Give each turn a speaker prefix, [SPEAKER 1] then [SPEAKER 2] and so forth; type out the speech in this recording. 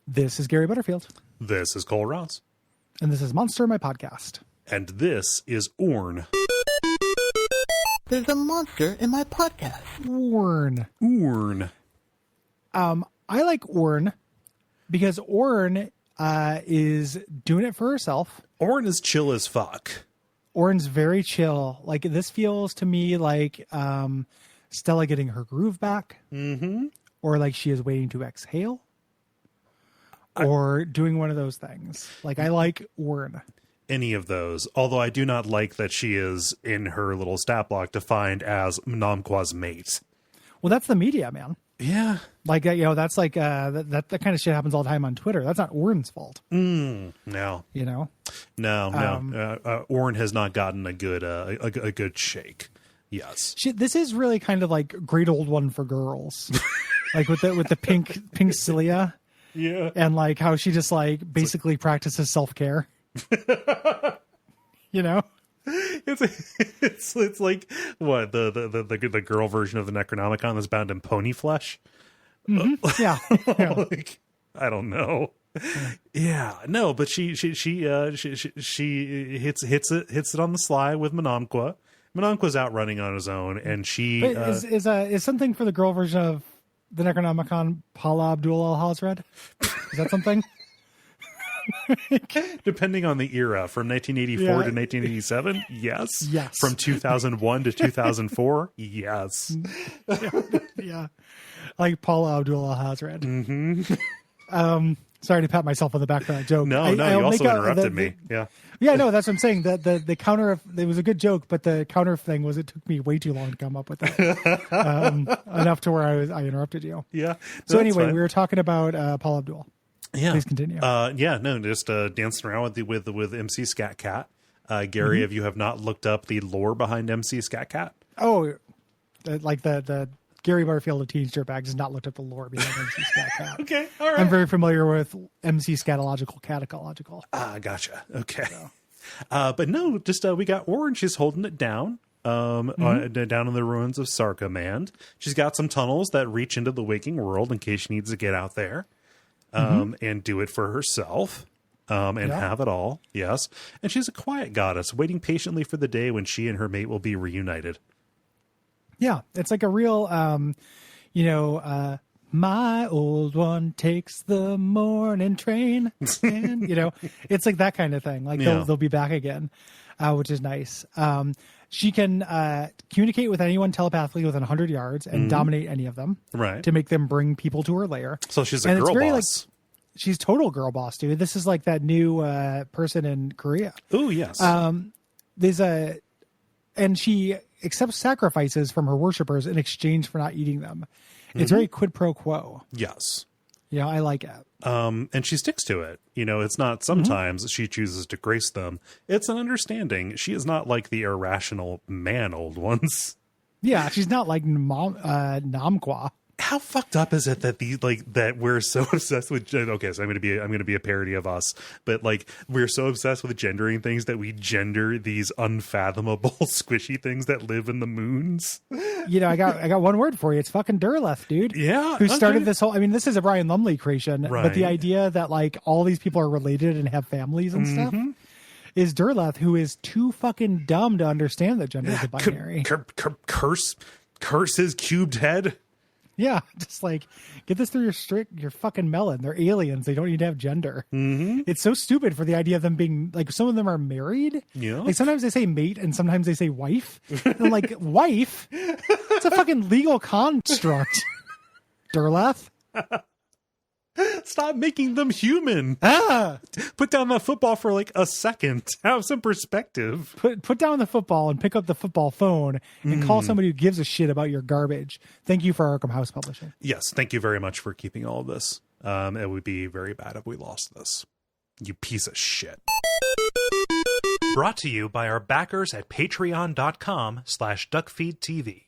[SPEAKER 1] This is Gary Butterfield.
[SPEAKER 2] This is Cole Ross.
[SPEAKER 1] And this is Monster, my podcast.
[SPEAKER 2] And this is Oorn.
[SPEAKER 3] There's a monster in my podcast.
[SPEAKER 1] Oorn.
[SPEAKER 2] Oorn.
[SPEAKER 1] I like Oorn because Oorn is doing it for herself.
[SPEAKER 2] Oorn is chill as fuck.
[SPEAKER 1] Oorn's very chill. Like, this feels to me like Stella getting her groove back.
[SPEAKER 2] Mm-hmm.
[SPEAKER 1] Or like she is waiting to exhale. Or doing one of those things. Like, I like Oorn.
[SPEAKER 2] Any of those. Although I do not like that she is in her little stat block defined as Mnomqua's mate.
[SPEAKER 1] Well, that's the media, man.
[SPEAKER 2] Yeah.
[SPEAKER 1] Like, you know, that's like, that kind of shit happens all the time on Twitter. That's not Oorn's fault.
[SPEAKER 2] No.
[SPEAKER 1] You know?
[SPEAKER 2] No. Oorn has not gotten a good shake. Yes.
[SPEAKER 1] This is really kind of like Great Old One for girls. Like with the pink cilia.
[SPEAKER 2] Yeah.
[SPEAKER 1] And like how she just like basically practices self-care. You know?
[SPEAKER 2] It's like what the girl version of the Necronomicon that's bound in pony flesh.
[SPEAKER 1] Mm-hmm. Yeah.
[SPEAKER 2] Like, I don't know. Yeah, no, but she hits it on the sly with Mnomqua. Mnomqua's out running on his own, and she
[SPEAKER 1] is something for the girl version of the Necronomicon Paula Abdul Al-Hazred? Is that something?
[SPEAKER 2] Depending on the era, from 1984 to 1987, yes.
[SPEAKER 1] Yes.
[SPEAKER 2] From 2001 to 2004, yes.
[SPEAKER 1] Yeah. Like Paula Abdul Al-Hazred.
[SPEAKER 2] Mm-hmm.
[SPEAKER 1] Sorry to pat myself on the back for that joke.
[SPEAKER 2] No, you also interrupted me. Yeah.
[SPEAKER 1] Yeah, no, that's what I'm saying. The counter, it was a good joke, but the counter thing was it took me way too long to come up with that. Enough to where I interrupted you.
[SPEAKER 2] Yeah.
[SPEAKER 1] So anyway, we were talking about Paula Abdul.
[SPEAKER 2] Yeah.
[SPEAKER 1] Please continue.
[SPEAKER 2] Just dancing around with MC Scat Cat. Gary, if you have not looked up the lore behind MC Scat Cat.
[SPEAKER 1] Oh, like the Gary Butterfield of Teenage Dirtbags has not looked up the lore behind MC Scat Cat.
[SPEAKER 2] Okay, all right.
[SPEAKER 1] I'm very familiar with MC Scatological, Catecological.
[SPEAKER 2] Gotcha. Okay. So. But no, just we got Oorn. She's holding it down. Down in the ruins of Sarcomand. She's got some tunnels that reach into the waking world in case she needs to get out there. And do it for herself, have it all. Yes. And she's a quiet goddess waiting patiently for the day when she and her mate will be reunited.
[SPEAKER 1] Yeah. It's like a real, my old one takes the morning train. And, it's like that kind of thing. Like they'll be back again, which is nice. She can communicate with anyone telepathically within 100 yards and dominate any of them.
[SPEAKER 2] Right.
[SPEAKER 1] To make them bring people to her lair.
[SPEAKER 2] So she's a girl boss.
[SPEAKER 1] She's total girl boss, dude. This is like that new person in Korea.
[SPEAKER 2] Oh, yes.
[SPEAKER 1] And she accepts sacrifices from her worshipers in exchange for not eating them. It's very quid pro quo.
[SPEAKER 2] Yes.
[SPEAKER 1] I like it.
[SPEAKER 2] And she sticks to it. It's not sometimes she chooses to grace them. It's an understanding. She is not like the irrational man old ones. Yeah,
[SPEAKER 1] she's not like Namqua.
[SPEAKER 2] How fucked up is it that that we're so obsessed with okay, so I'm gonna be a parody of us, but like we're so obsessed with gendering things that we gender these unfathomable squishy things that live in the moons.
[SPEAKER 1] I got one word for you. It's fucking Derleth, dude.
[SPEAKER 2] Yeah.
[SPEAKER 1] Who started this whole this is a Brian Lumley creation,
[SPEAKER 2] right.
[SPEAKER 1] But the idea that like all these people are related and have families and stuff is Derleth, who is too fucking dumb to understand that gender is a binary.
[SPEAKER 2] Curse his cubed head.
[SPEAKER 1] Yeah, just like get this through your fucking melon. They're aliens. They don't need to have gender. It's so stupid for the idea of them being like some of them are married.
[SPEAKER 2] Yeah,
[SPEAKER 1] like sometimes they say mate and sometimes they say wife. And I'm like wife. It's a fucking legal construct. Derleth.
[SPEAKER 2] Stop making them human. Put down that football for like a second. Have some perspective.
[SPEAKER 1] Put down the football and pick up the football phone and call somebody who gives a shit about your garbage. Thank you for Arkham House Publishing.
[SPEAKER 2] Yes, thank you very much for keeping all of this. It would be very bad if we lost this. You piece of shit. Brought to you by our backers at patreon.com/DuckFeed.tv.